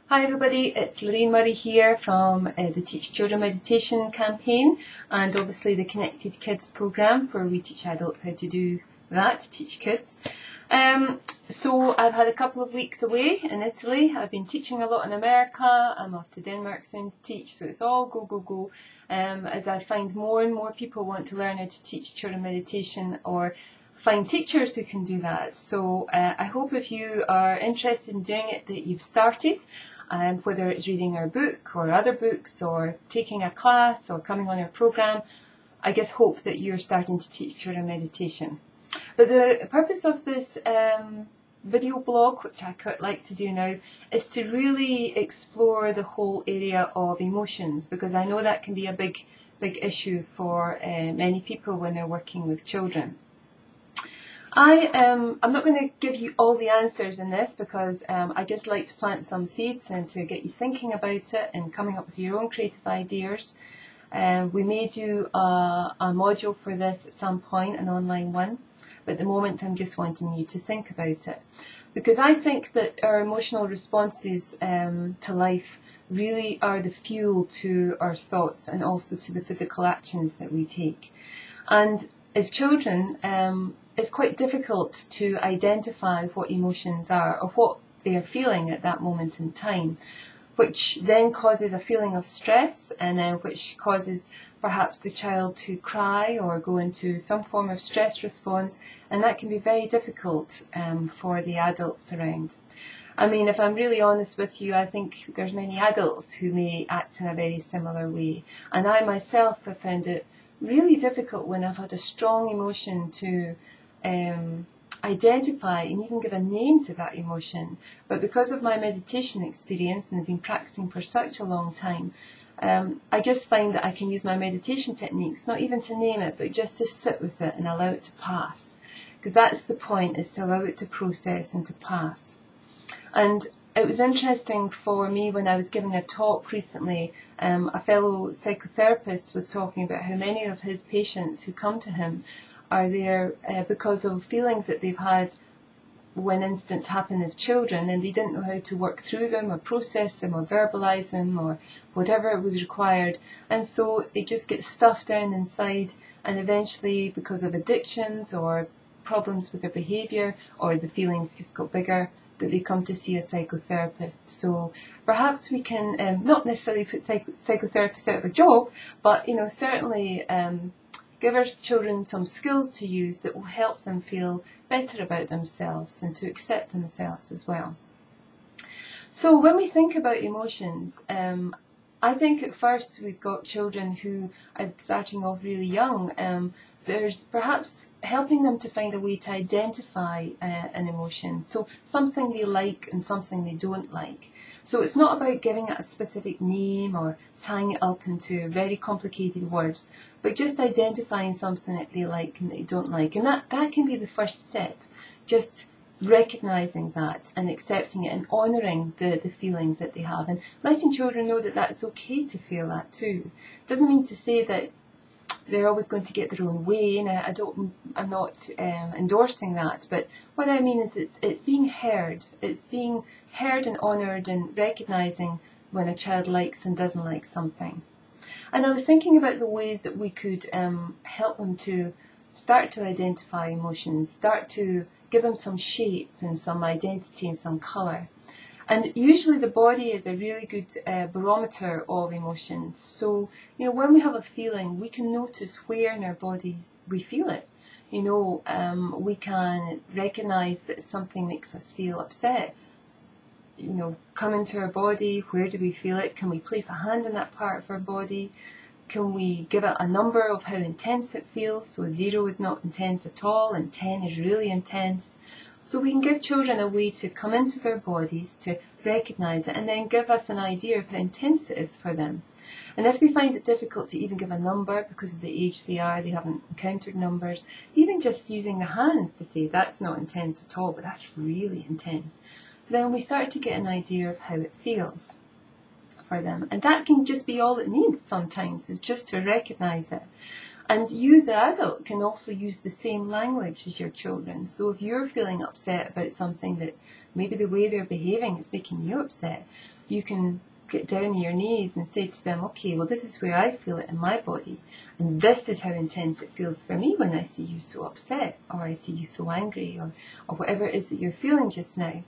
Hi everybody, it's Lorraine Murray here from the Teach Children Meditation campaign and obviously the Connected Kids programme where we teach adults how to do that, teach kids. So I've had a couple of weeks away in Italy. I've been teaching a lot in America. I'm off to Denmark soon to teach, so it's all go. As I find more and more people want to learn how to teach children meditation or find teachers who can do that. So I hope if you are interested in doing it that you've started, whether it's reading our book or other books or taking a class or coming on our programme. I just hope that you're starting to teach children meditation. But the purpose of this video blog, which I quite like to do now, is to really explore the whole area of emotions, because I know that can be a big issue for many people when they're working with children. I'm not going to give you all the answers in this because I just like to plant some seeds and to get you thinking about it and coming up with your own creative ideas. We may do a module for this at some point, an online one, but at the moment I'm just wanting you to think about it. Because I think that our emotional responses to life really are the fuel to our thoughts and also to the physical actions that we take. And as children, it's quite difficult to identify what emotions are or what they are feeling at that moment in time, which then causes a feeling of stress and which causes perhaps the child to cry or go into some form of stress response, and that can be very difficult for the adults around. I mean, if I'm really honest with you, I think there's many adults who may act in a very similar way, and I myself have found it really difficult when I've had a strong emotion to identify and even give a name to that emotion. But because of my meditation experience and I've been practicing for such a long time, I just find that I can use my meditation techniques, not even to name it, but just to sit with it and allow it to pass. Because that's the point, is to allow it to process and to pass. And it was interesting for me when I was giving a talk recently, a fellow psychotherapist was talking about how many of his patients who come to him are there because of feelings that they've had when incidents happen as children, and they didn't know how to work through them or process them or verbalise them or whatever was required, and so it just gets stuffed down inside, and eventually because of addictions or problems with their behaviour or the feelings just got bigger, that they come to see a psychotherapist. So perhaps we can not necessarily put psychotherapists out of a job, but certainly give our children some skills to use that will help them feel better about themselves and to accept themselves as well. So when we think about emotions, I think at first we've got children who are starting off really young. There's perhaps helping them to find a way to identify an emotion, so something they like and something they don't like. So it's not about giving it a specific name or tying it up into very complicated words, but just identifying something that they like and that they don't like. And that can be the first step, just recognising that and accepting it and honouring the feelings that they have and letting children know that that's okay to feel that too. It doesn't mean to say that they're always going to get their own way, and I'm not endorsing that, but what I mean is it's being heard. It's being heard and honoured and recognising when a child likes and doesn't like something. And I was thinking about the ways that we could help them to start to identify emotions, start to give them some shape and some identity and some colour. And usually the body is a really good barometer of emotions. So, when we have a feeling, we can notice where in our bodies we feel it. We can recognise that something makes us feel upset. Come into our body, where do we feel it? Can we place a hand on that part of our body? Can we give it a number of how intense it feels? So 0 is not intense at all and 10 is really intense. So we can give children a way to come into their bodies, to recognise it, and then give us an idea of how intense it is for them. And if they find it difficult to even give a number because of the age they are, they haven't encountered numbers, even just using the hands to say that's not intense at all, but that's really intense, then we start to get an idea of how it feels for them. And that can just be all it needs sometimes, is just to recognise it. And you as an adult can also use the same language as your children. So if you're feeling upset about something that maybe the way they're behaving is making you upset, you can get down on your knees and say to them, okay, well, this is where I feel it in my body, and this is how intense it feels for me when I see you so upset, or I see you so angry, or whatever it is that you're feeling just now.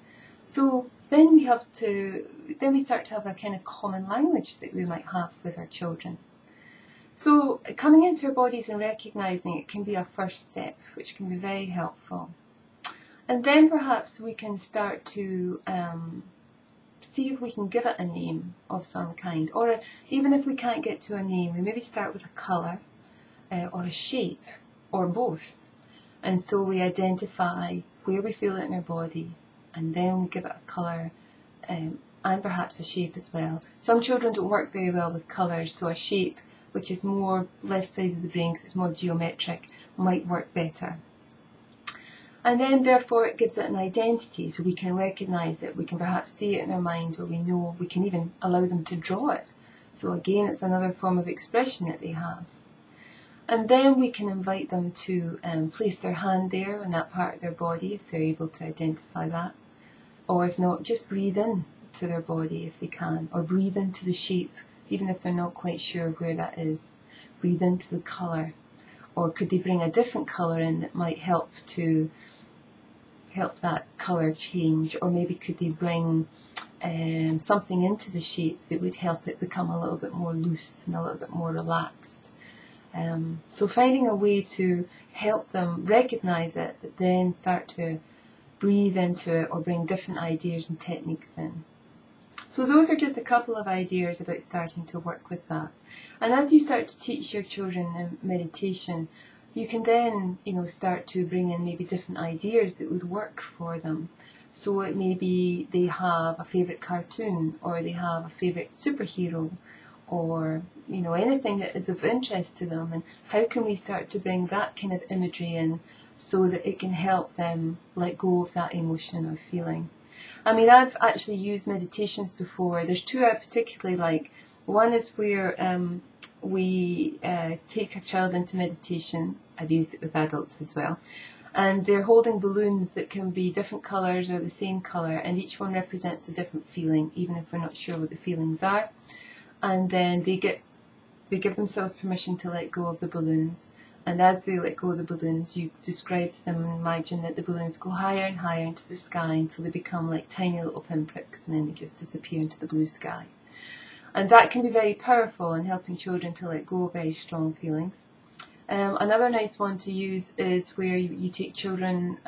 So then we start to have a kind of common language that we might have with our children. So coming into our bodies and recognising it can be a first step, which can be very helpful. And then perhaps we can start to see if we can give it a name of some kind, or even if we can't get to a name, we maybe start with a colour or a shape or both. And so we identify where we feel it in our body, and then we give it a colour and perhaps a shape as well. Some children don't work very well with colours, so a shape, which is more left side of the brain because it's more geometric, might work better. And then therefore it gives it an identity, so we can recognise it, we can perhaps see it in our mind, or we know, we can even allow them to draw it. So again, it's another form of expression that they have. And then we can invite them to place their hand there on that part of their body if they're able to identify that. Or if not, just breathe in to their body if they can, or breathe into the shape, even if they're not quite sure where that is. Breathe into the colour. Or could they bring a different colour in that might help that colour change? Or maybe could they bring something into the shape that would help it become a little bit more loose and a little bit more relaxed. So finding a way to help them recognise it, but then start to breathe into it or bring different ideas and techniques in. So those are just a couple of ideas about starting to work with that. And as you start to teach your children meditation, you can then, start to bring in maybe different ideas that would work for them. So it may be they have a favourite cartoon, or they have a favourite superhero, or anything that is of interest to them, and how can we start to bring that kind of imagery in so that it can help them let go of that emotion or feeling. I mean, I've actually used meditations before. There's two I particularly like. One is where we take a child into meditation. I've used it with adults as well. And they're holding balloons that can be different colours or the same colour, and each one represents a different feeling, even if we're not sure what the feelings are. And then they give themselves permission to let go of the balloons. And as they let go of the balloons, you describe to them and imagine that the balloons go higher and higher into the sky until they become like tiny little pinpricks, and then they just disappear into the blue sky. And that can be very powerful in helping children to let go of very strong feelings. Another nice one to use is where you take children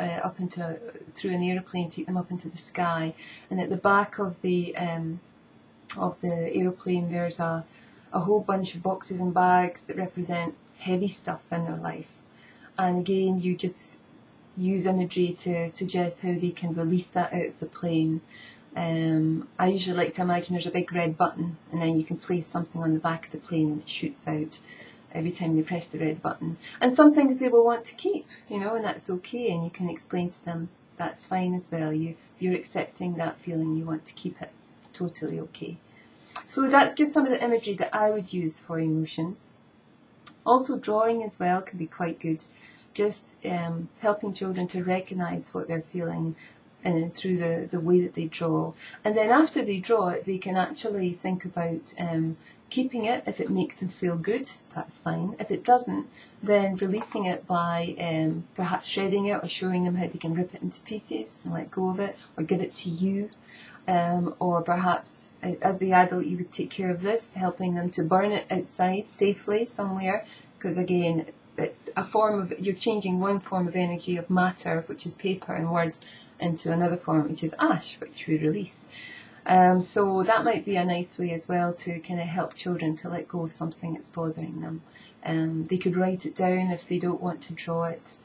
through an aeroplane, take them up into the sky, and at the back of the aeroplane there's a whole bunch of boxes and bags that represent heavy stuff in their life. And again, you just use imagery to suggest how they can release that out of the plane. I usually like to imagine there's a big red button, and then you can place something on the back of the plane and it shoots out every time they press the red button. And some things they will want to keep, and that's okay, and you can explain to them that's fine as well. You're accepting that feeling, you want to keep it, totally okay. So that's just some of the imagery that I would use for emotions. Also, drawing as well can be quite good, just helping children to recognise what they're feeling through the way that they draw. And then after they draw it, they can actually think about keeping it. If it makes them feel good, that's fine. If it doesn't, then releasing it by perhaps shredding it, or showing them how they can rip it into pieces and let go of it, or give it to you. Or perhaps as the adult you would take care of this, helping them to burn it outside safely somewhere, because again it's a form of, you're changing one form of energy of matter, which is paper and words, into another form which is ash, which we release. So that might be a nice way as well to kind of help children to let go of something that's bothering them. They could write it down if they don't want to draw it.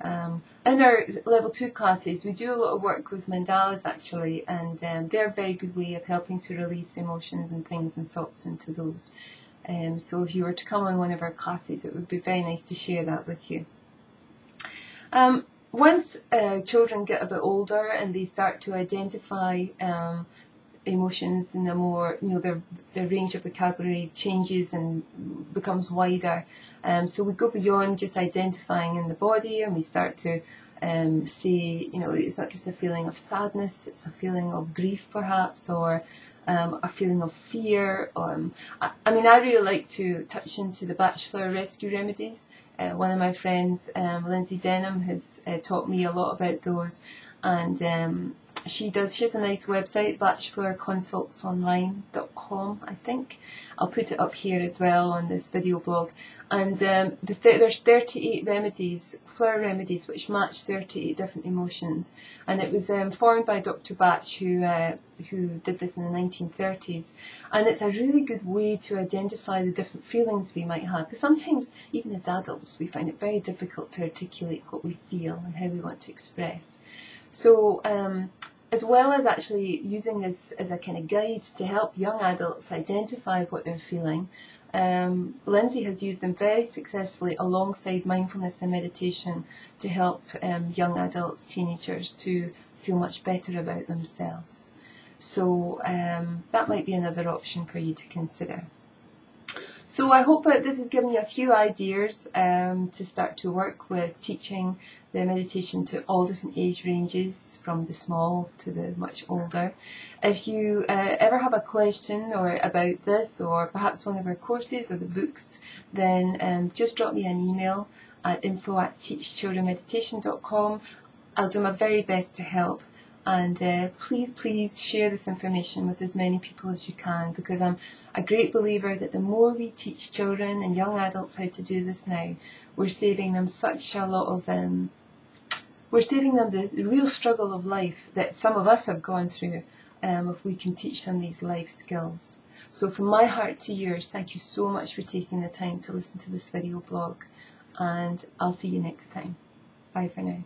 In our level 2 classes, we do a lot of work with mandalas actually, and they're a very good way of helping to release emotions and things and thoughts into those. So if you were to come on one of our classes, it would be very nice to share that with you. Once children get a bit older and they start to identify emotions in a more, their range of vocabulary changes and becomes wider. So we go beyond just identifying in the body, and we start to say, it's not just a feeling of sadness, it's a feeling of grief perhaps, or a feeling of fear. I really like to touch into the bachelor rescue remedies. One of my friends, Lindsay Denham, has taught me a lot about those, and she has a nice website, bachelorconsultsonline.com, I think. I'll put it up here as well on this video blog. And there's 38 remedies, flower remedies, which match 38 different emotions. And it was formed by Dr. Batch, who did this in the 1930s. And it's a really good way to identify the different feelings we might have. Because sometimes, even as adults, we find it very difficult to articulate what we feel and how we want to express. So, as well as actually using this as a kind of guide to help young adults identify what they're feeling, Lindsay has used them very successfully alongside mindfulness and meditation to help young adults, teenagers, to feel much better about themselves. So that might be another option for you to consider. So I hope that this has given you a few ideas to start to work with teaching the meditation to all different age ranges, from the small to the much older. If you ever have a question or about this, or perhaps one of our courses or the books, then just drop me an email at info@teachchildrenmeditation.com. I'll do my very best to help. And please share this information with as many people as you can, because I'm a great believer that the more we teach children and young adults how to do this now, we're saving them such a lot of, we're saving them the real struggle of life that some of us have gone through, if we can teach them these life skills. So from my heart to yours, thank you so much for taking the time to listen to this video blog, and I'll see you next time. Bye for now.